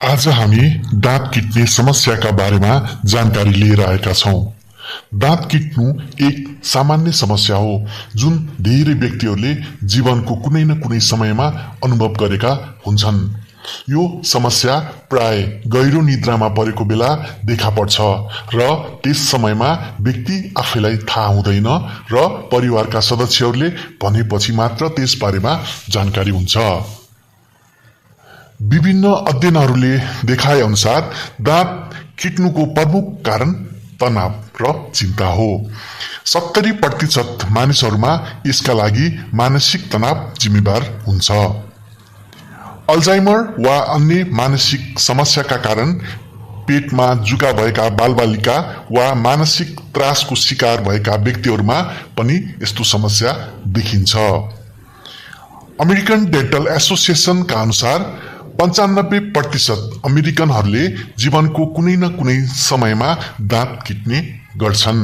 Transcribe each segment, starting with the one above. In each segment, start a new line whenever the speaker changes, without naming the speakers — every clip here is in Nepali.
आज हामी दाँत किट्ने समस्याका बारेमा जानकारी लिएर आएका छौं। दाँत किट्नु एक सामान्य समस्या हो जुन धेरै व्यक्तिहरूले जीवनको कुनै न कुनै समयमा अनुभव गरेका हुन्छन्। यो समस्या प्राय गहिरो निद्रामा परेको बेला देखा पर्छ र त्यस समयमा व्यक्ति आफैलाई थाहा हुँदैन र परिवारका सदस्यहरूले भनेपछि मात्र त्यस बारेमा जानकारी हुन्छ। विभिन्न अध्ययनहरूले देखाए अनुसार दाँत किट्नुको प्रमुख कारण तनाव र चिन्ता हो। 70% मानिसहरूमा यसका लागि मानसिक तनाव जिम्मेवार हुन्छ। अल्जाइमर वा अन्य मानसिक समस्याका कारण पेटमा जुका भएका बालबालिका वा मानसिक त्रासको शिकार भएका व्यक्तिहरूमा पनि यस्तो समस्या देखिन्छ। अमेरिकन डेन्टल एसोसिएसनका अनुसार 95% अमेरिकनहरूले जीवनको कुनै न कुनै समयमा दाँत किट्ने गर्छन्।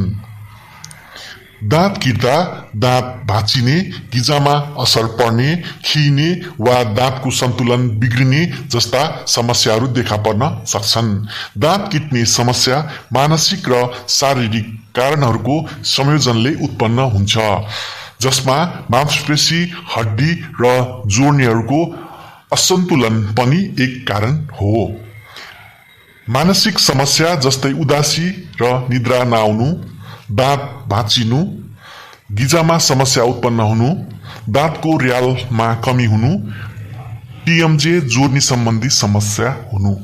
दाँत किट्दा दाँत भाँचिने, गिजामा असर पर्ने, खिइने वा दाँतको सन्तुलन बिग्रिने जस्ता समस्याहरू देखा पर्न सक्छन्। दाँत किट्ने समस्या मानसिक र शारीरिक कारणहरूको संयोजनले उत्पन्न हुन्छ, जसमा मांसपेशी, हड्डी र जोड्नीहरूको असन्तुलन पनि एक कारण हो। मानसिक समस्या जस्तै उदासी र निद्रा नआउनु, दाँत भाँचिनु, गिजामा समस्या उत्पन्न हुनु, दाँतको र्यालमा कमी हुनु, टिएमजे जोड्नी सम्बन्धी समस्या हुनु।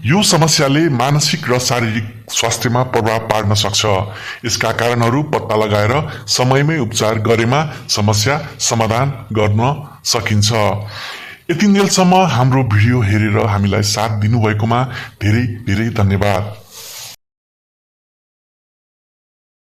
यो समस्याले मानसिक र शारीरिक स्वास्थ्यमा प्रभाव पार्न सक्छ। यसका कारणहरू पत्ता लगाएर समयमै उपचार गरेमा समस्या समाधान गर्न सकिन्छ। यतिन्जेलसम्म हाम्रो भिडियो हेरेर हामीलाई साथ दिनुभएकोमा धेरै धेरै धन्यवाद।